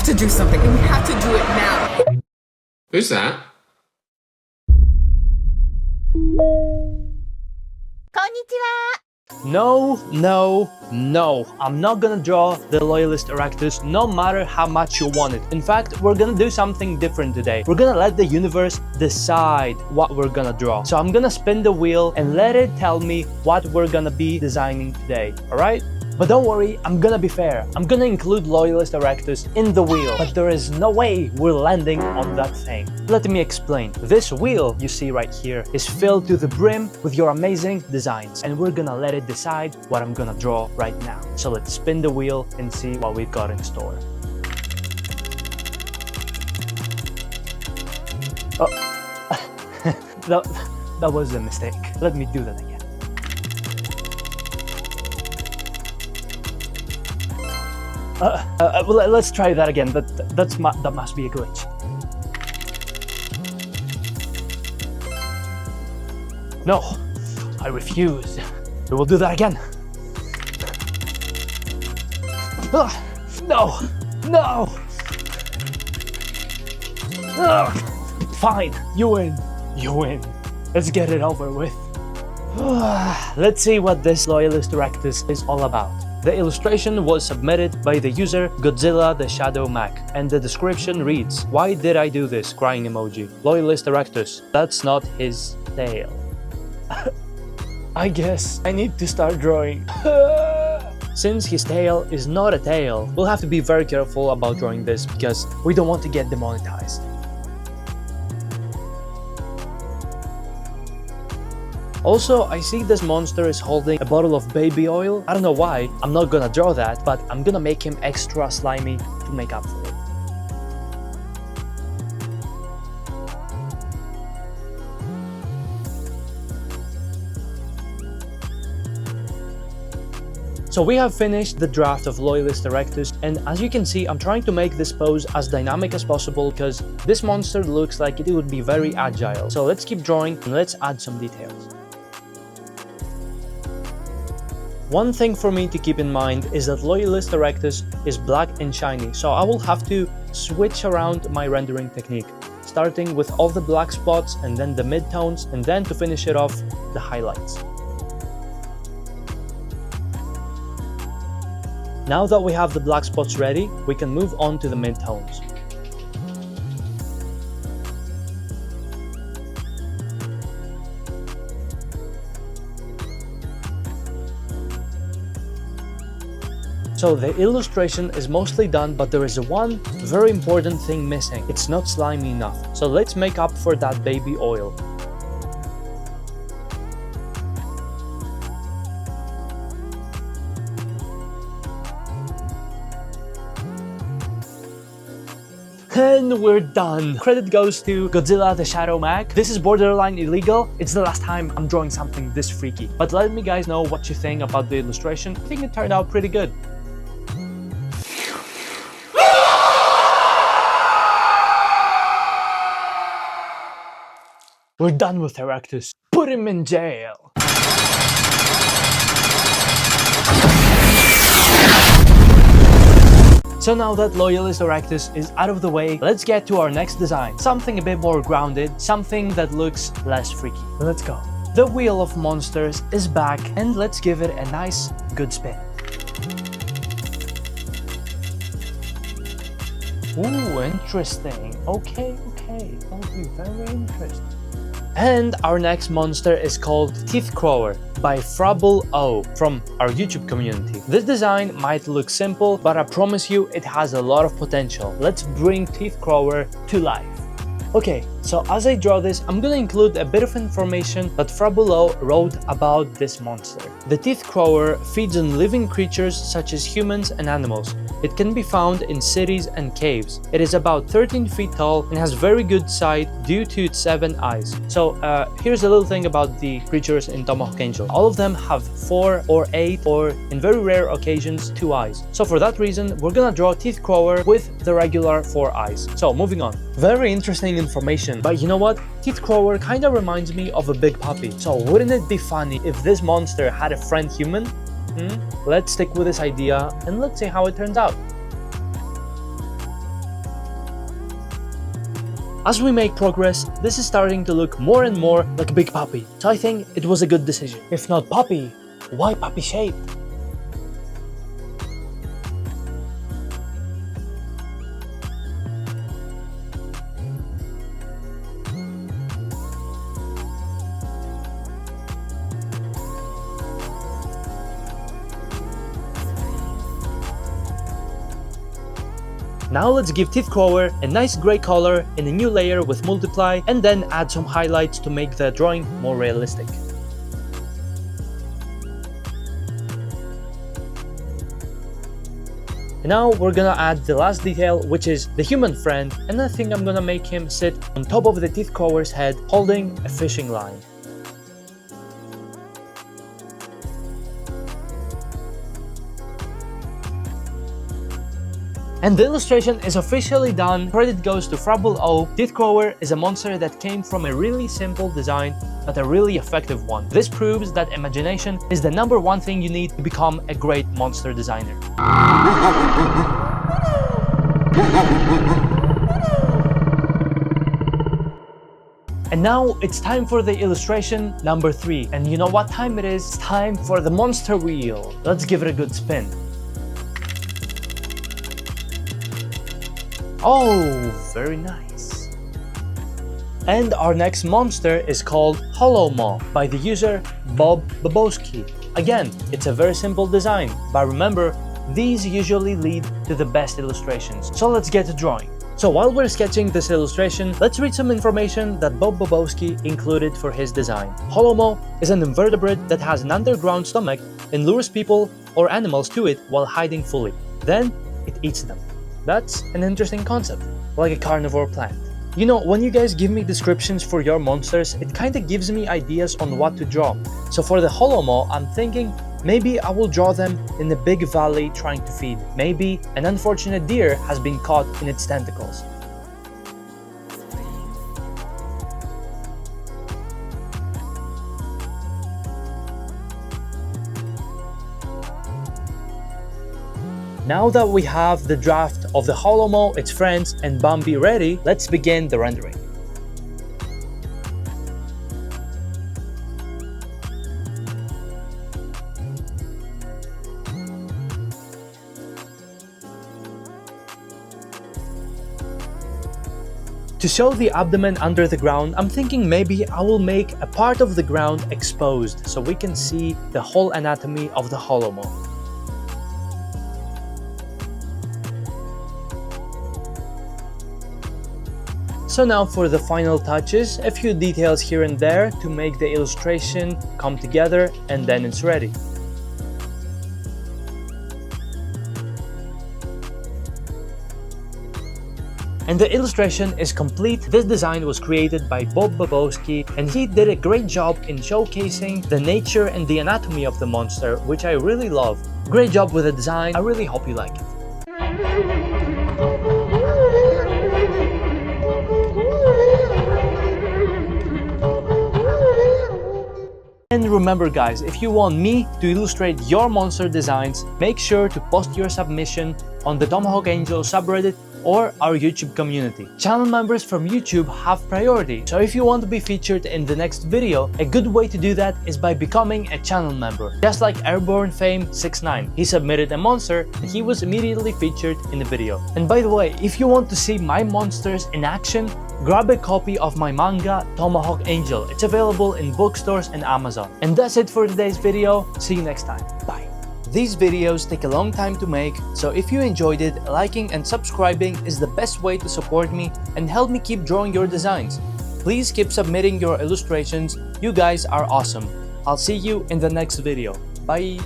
to do something, and we have to do it now. Who's that? No, no, no. I'm not gonna draw the Loyalist Erectus no matter how much you want it. In fact, we're gonna do something different today. We're gonna let the universe decide what we're gonna draw. So I'm gonna spin the wheel and let it tell me what we're gonna be designing today, alright? But don't worry, I'm gonna be fair. I'm gonna include Loyalist Erectus in the wheel, but there is no way we're landing on that thing. Let me explain. This wheel you see right here is filled to the brim with your amazing designs, and we're gonna let it decide what I'm gonna draw right now. So let's spin the wheel and see what we've got in store. Oh, that was a mistake. Let me do that again. Well, let's try that again. That must be a glitch. No, I refuse. We will do that again. No, no. Fine, you win. You win. Let's get it over with. Let's see what this Loyalist Erectus is all about. The illustration was submitted by the user Godzilla the Shadow Mac, and the description reads, "Why did I do this? Crying emoji. Loyalist Erectus. That's not his tail." I guess I need to start drawing. Since his tail is not a tail, we'll have to be very careful about drawing this because we don't want to get demonetized. Also, I see this monster is holding a bottle of baby oil. I don't know why, I'm not gonna draw that, but I'm gonna make him extra slimy to make up for it. So we have finished the draft of Loyalist Erectus, and as you can see, I'm trying to make this pose as dynamic as possible because this monster looks like it would be very agile. So let's keep drawing and let's add some details. One thing for me to keep in mind is that Loyalist Erectus is black and shiny, so I will have to switch around my rendering technique, starting with all the black spots and then the midtones, and then to finish it off, the highlights. Now that we have the black spots ready, we can move on to the midtones. So the illustration is mostly done, but there is one very important thing missing. It's not slimy enough. So let's make up for that baby oil. And we're done. Credit goes to Godzilla the Shadow Mac. This is borderline illegal. It's the last time I'm drawing something this freaky. But let me guys know what you think about the illustration. I think it turned out pretty good. We're done with Erectus. Put him in jail. So now that Loyalist Erectus is out of the way, let's get to our next design. Something a bit more grounded, something that looks less freaky. Let's go. The Wheel of Monsters is back, and let's give it a nice, good spin. Ooh, interesting. Okay, that'll be very interesting. And our next monster is called Teeth Crower by Frabble O from our YouTube community. This design might look simple, but I promise you it has a lot of potential. Let's bring Teeth Crower to life. Okay, so as I draw this, I'm gonna include a bit of information that Frabble O wrote about this monster. The Teeth Crower feeds on living creatures such as humans and animals. It can be found in cities and caves. It is about 13 feet tall and has very good sight due to its 7 eyes. So here's a little thing about the creatures in Tomahawk Angel. All of them have 4 or 8 or in very rare occasions 2 eyes. So for that reason, we're gonna draw Teeth Crower with the regular 4 eyes. So moving on. Very interesting information, but you know what? Teeth Crower kinda reminds me of a big puppy. So wouldn't it be funny if this monster had a friend human? Let's stick with this idea and let's see how it turns out. As we make progress, this is starting to look more and more like a big puppy, so I think it was a good decision. If not puppy, why puppy shaped? Now let's give Teeth Crower a nice grey color in a new layer with Multiply, and then add some highlights to make the drawing more realistic. And now we're gonna add the last detail, which is the human friend, and I think I'm gonna make him sit on top of the Teeth Crower's head holding a fishing line. And the illustration is officially done. Credit goes to Frabble O. Teeth Crower is a monster that came from a really simple design, but a really effective one. This proves that imagination is the #1 thing you need to become a great monster designer. And now it's time for the illustration number 3. And you know what time it is? It's time for the monster wheel. Let's give it a good spin. Oh, very nice. And our next monster is called Hollow Maw by the user Bob Babowski. Again, it's a very simple design, but remember, these usually lead to the best illustrations. So let's get to drawing. So while we're sketching this illustration, let's read some information that Bob Babowski included for his design. Hollow Maw is an invertebrate that has an underground stomach and lures people or animals to it while hiding fully. Then it eats them. That's an interesting concept, like a carnivore plant. You know, when you guys give me descriptions for your monsters, it kinda gives me ideas on what to draw. So for the Hollow Maw, I'm thinking maybe I will draw them in a big valley trying to feed. Maybe an unfortunate deer has been caught in its tentacles. Now that we have the draft of the Hollow Maw, its friends, and Bambi ready, let's begin the rendering. To show the abdomen under the ground, I'm thinking maybe I will make a part of the ground exposed so we can see the whole anatomy of the Hollow Maw. So now for the final touches, a few details here and there to make the illustration come together, and then it's ready. And the illustration is complete. This design was created by Bob Babowski, and he did a great job in showcasing the nature and the anatomy of the monster, which I really love. Great job with the design. I really hope you like it. And remember guys, if you want me to illustrate your monster designs, make sure to post your submission on the Tomahawk Angel subreddit or our YouTube community. Channel members from YouTube have priority, so if you want to be featured in the next video, a good way to do that is by becoming a channel member. Just like Airborne Fame 69, he submitted a monster and he was immediately featured in the video. And by the way, if you want to see my monsters in action, grab a copy of my manga Tomahawk Angel. It's available in bookstores and Amazon. And that's it for today's video. See you next time. Bye. These videos take a long time to make, so if you enjoyed it, liking and subscribing is the best way to support me and help me keep drawing your designs. Please keep submitting your illustrations. You guys are awesome. I'll see you in the next video. Bye.